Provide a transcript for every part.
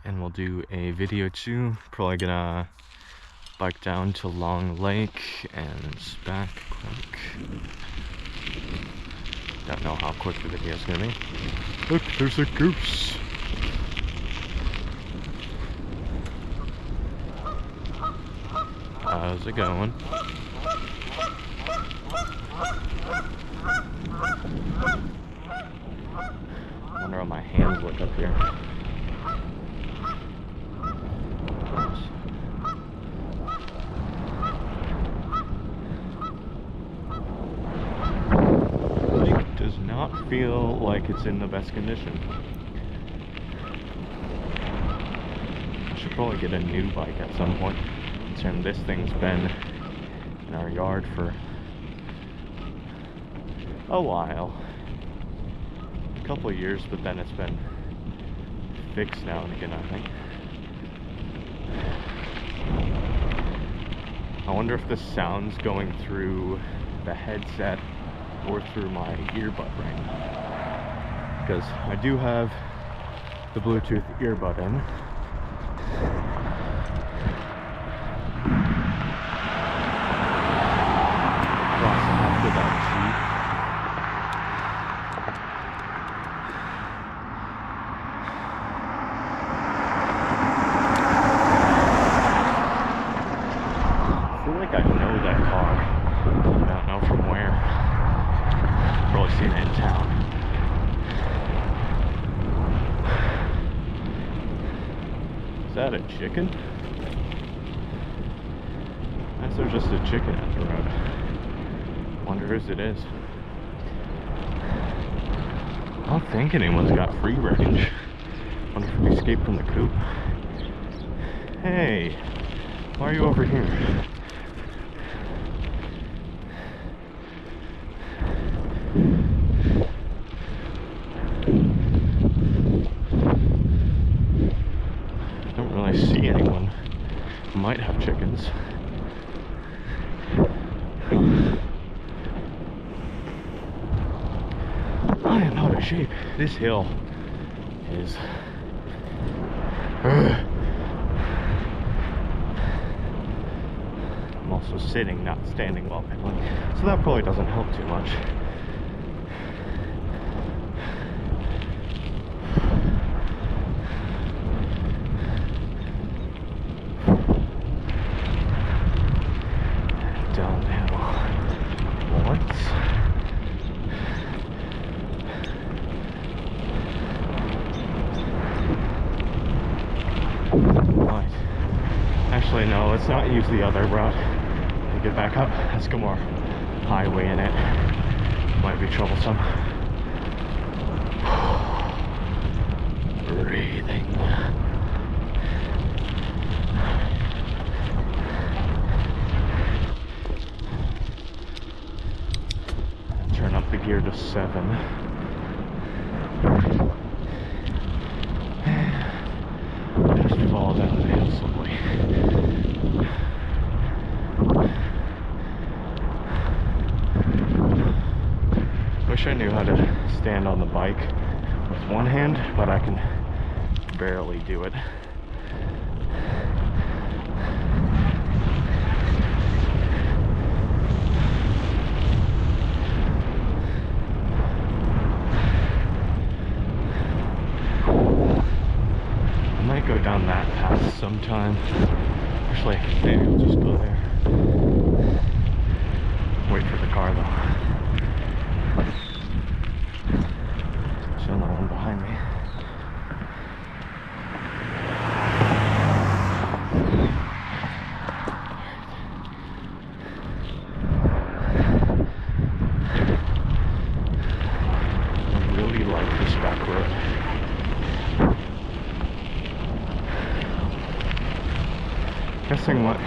And we'll do a video too. Probably gonna bike down to Long Lake and back quick. Don't know how quick the video's gonna be. Look, there's a goose. How's it going? I wonder how my hands look up here. Does not feel like it's in the best condition. I should probably get a new bike at some point. And this thing's been in our yard for a while. A couple of years, but then it's been fixed now and again, I think. I wonder if the sound's going through the headset or through my earbud right now, because I do have the Bluetooth earbud in. After that Jeep. I feel like I know that car. I don't know from where. Probably seen it in town. Is that a chicken? That's just a chicken at the road. Wonder whose it is. I don't think anyone's got free range. Wonder if we escaped from the coop. Hey, why are you over here? Don't really see anyone. Might have chickens. I am out of shape. This hill is I'm also sitting, not standing while pedaling, so that probably doesn't help too much. Downhill once. Right. Actually, no, let's not use the other route to get back up. Let's go more highway in it. Might be troublesome. Breathing. Turn up the gear to 7. Just fall down the hill slowly. Wish I knew how to stand on the bike with one hand, but I can barely do it. I might go down that path sometime. Actually, maybe we'll just go there. Wait for the car though. There's another one behind me. I really like this back road. Guessing what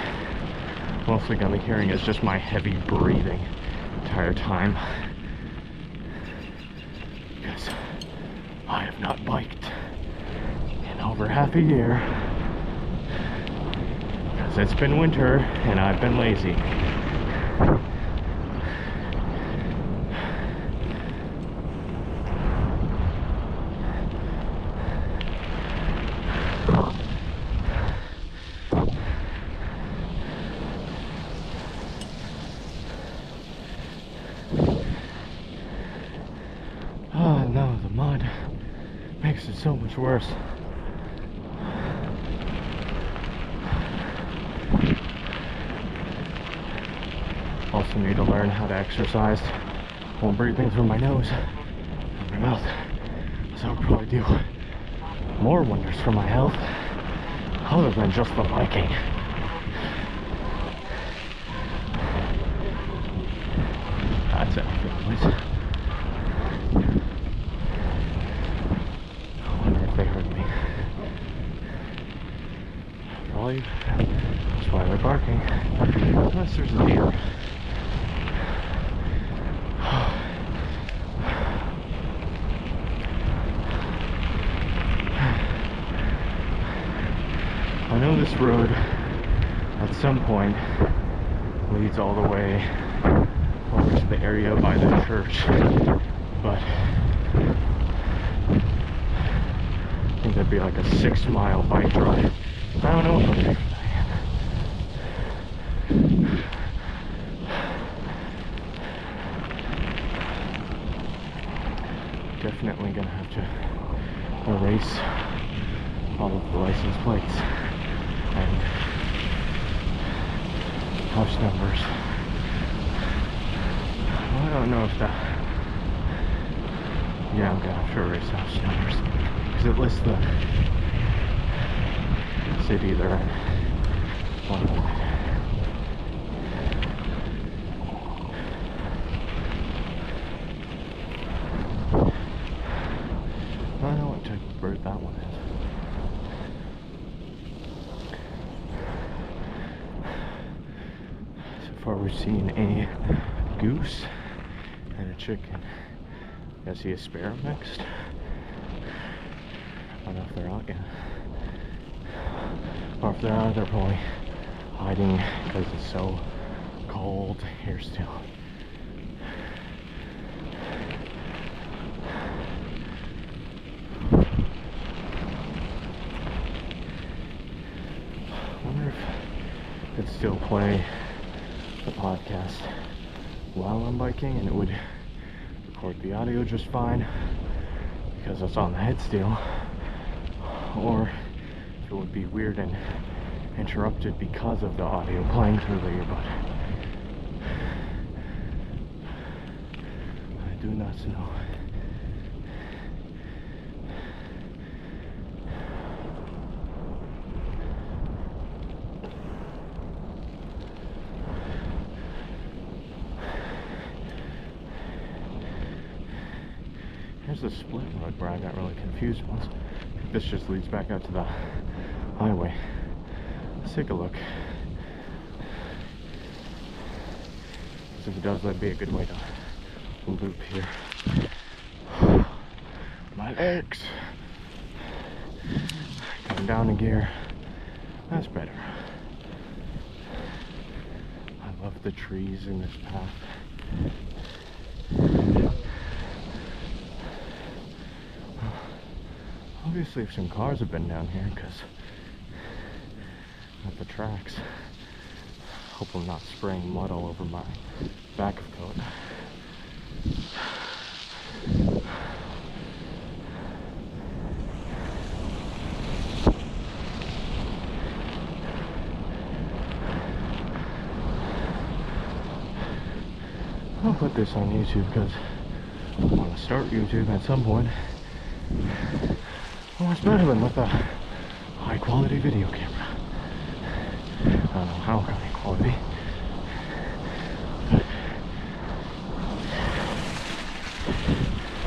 mostly gonna be hearing is just my heavy breathing the entire time, because I have not biked in over half a year, because it's been winter and I've been lazy. so much worse. Also need to learn how to exercise while breathing through my nose and my mouth. So I'll probably do more wonders for my health other than just the biking. That's it, anyways. I wonder if they heard me. Probably. That's why they're barking. Unless there's a deer. I know this road at some point leads all the way over to the area by the church, but I think that'd be like a 6-mile bike drive. I don't know if I'm doing that. Definitely gonna have to erase all of the license plates and house numbers. Well, I don't know if that... Yeah, I'm gonna have to erase house numbers because it lists the city they're in. One of them. I don't know what type of bird that one is. So far we've seen a goose and a chicken. I see a sparrow next. I don't know if they're out yet. Or if they're out, they're probably hiding because it's so cold here still. I wonder if I could still play the podcast while I'm biking and it would record the audio just fine because it's on the head still, or if it would be weird and interrupted because of the audio playing through the earbud. I do not know. Here's the split road where I got really confused once. This just leads back out to the highway. Let's take a look. Because if it does, that'd be a good way to loop here. My legs! Coming down a gear. That's better. I love the trees in this path. Obviously some cars have been down here because at the tracks. Hope I'm not spraying mud all over my back of coat. I'll put this on YouTube because I want to start YouTube at some point. Oh, it's better than with a high quality video camera. I don't know how high quality. But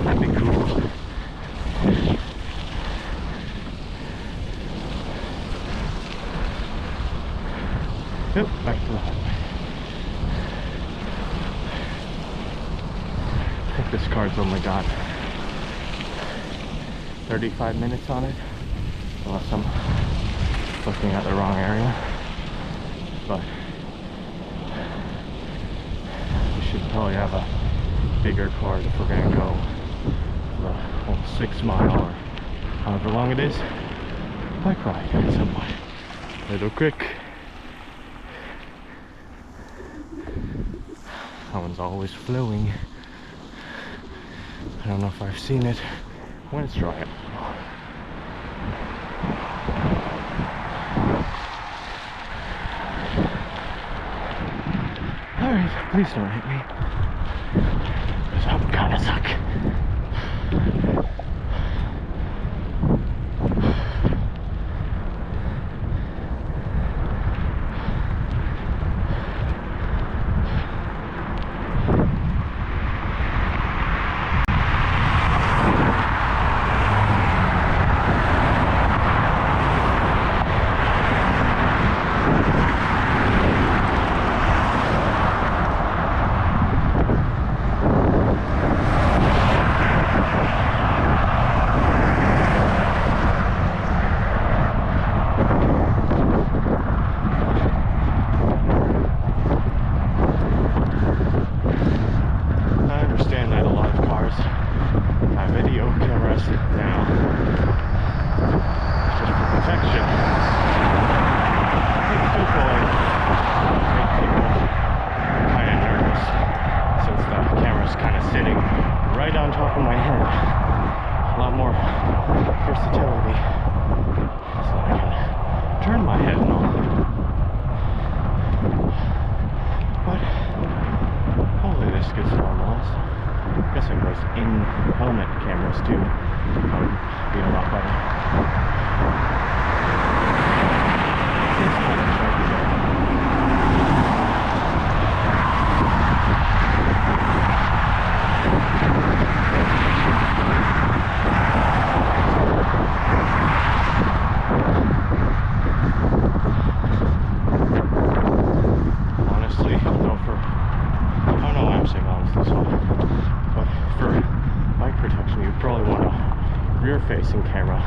that'd be cool. Yep, back to the highway. I think this car's only got 35 minutes on it, unless I'm looking at the wrong area. But we should probably have a bigger car if we're gonna go the whole 6 mile or however long it is bike ride at some point. Little quick. That one's always flowing. I don't know if I've seen it when it's dry. Please don't hit me. Because that would kind of suck. Facing camera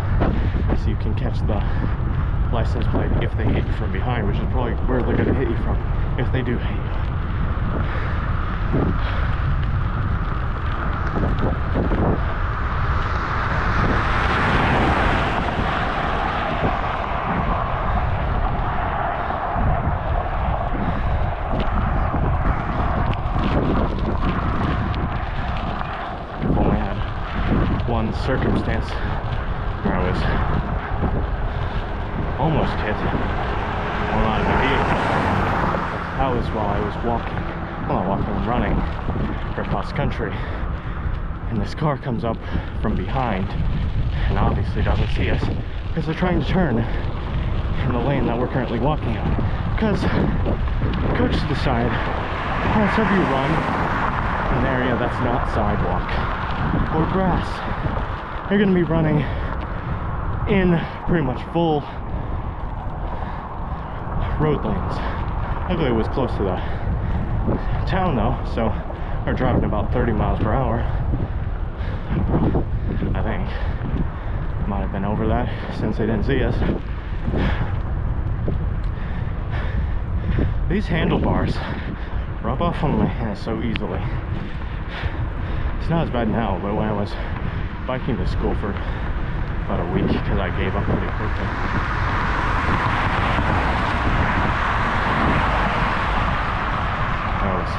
so you can catch the license plate if they hit you from behind, which is probably where they're going to hit you from if they do hit you. I've only had one circumstance where I was almost hit while not in a vehicle. That was while I was walking, I'm running for cross country, and this car comes up from behind and obviously doesn't see us because they're trying to turn in the lane that we're currently walking on. Because coaches decide, so if you run in an area that's not sidewalk or grass, you're going to be running in pretty much full road lanes. Luckily it was close to the town though, so we're driving about 30 miles per hour. I think might have been over that since they didn't see us. These handlebars rub off on my hands so easily. It's not as bad now, but when I was biking to school for about a week, because I gave up pretty quickly. I was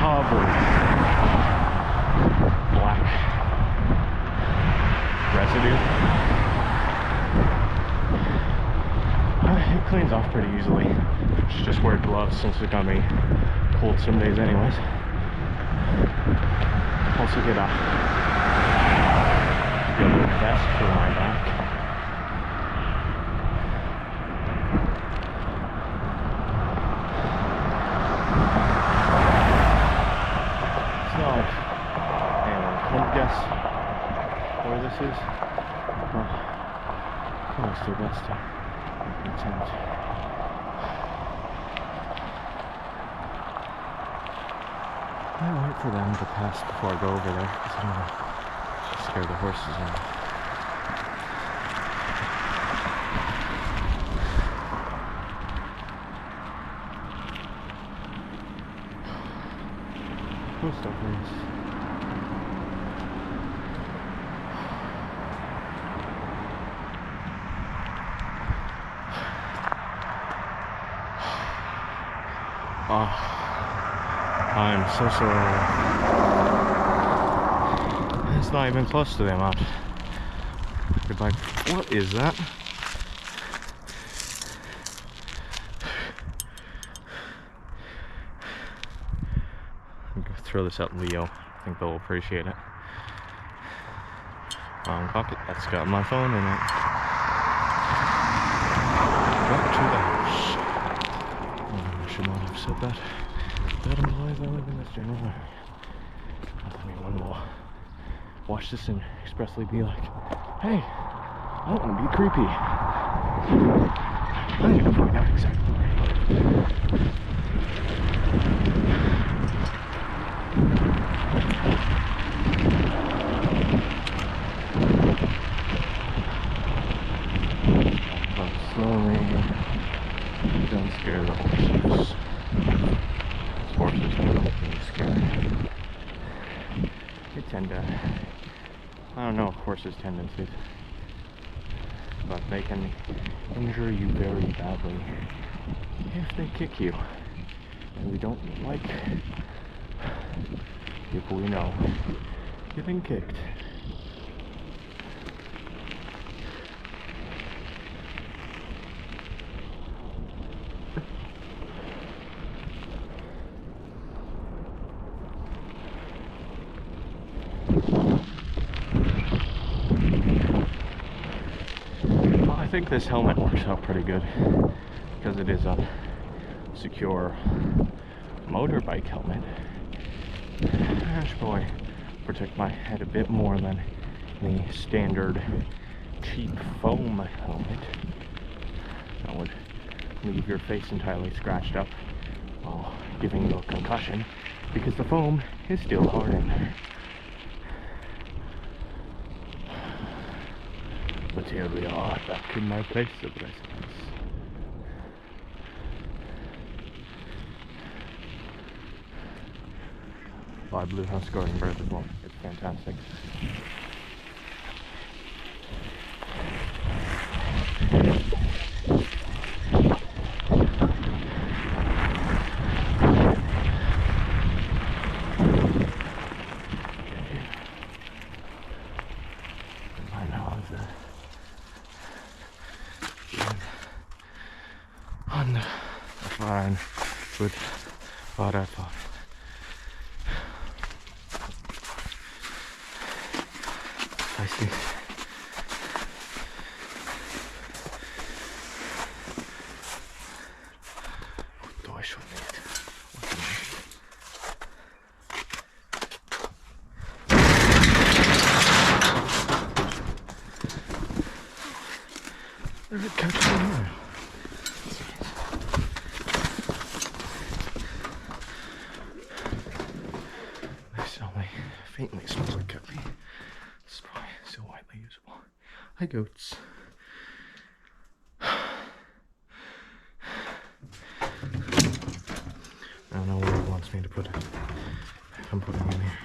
covered black residue. It cleans off pretty easily. Just wear gloves since it's gonna be cold some days anyways. Also get a vest for my back. It's not like anyone couldn't guess where this is. Well, I'll do best to attempt. I'll wait for them to pass before I go over there because I don't want to scare the horses off. Post office. I'm so sorry. It's not even close to the amount. Goodbye. What is that? throw this out in Leo. I think they'll appreciate it. Pocket, that's got my phone in it. Back to the house. I should not have said that. That implies I live in this general area. Not that anyone will watch this and expressly be like, hey, I don't want to be creepy. I'm gonna find out exactly where you live. Slowly, don't scare the horses. Those horses don't be scared. They tend to, I don't know horses' tendencies, but they can injure you very badly if they kick you. And we don't like people we know getting kicked. I think this helmet works out pretty good because it is a secure motorbike helmet. Gosh boy, protect my head a bit more than the standard cheap foam helmet that would leave your face entirely scratched up while giving you a concussion because the foam is still hard in there. But here we are, back in my place of residence. Oh, I blew house garden bird as well. It's fantastic. My nose on the fine with what I thought. I see. What do I show need? What do I need? Where did it catch me here? This only faintly smells like coffee. It's probably still widely usable. Hi, goats. I don't know where it wants me to put it. I'm putting it in here.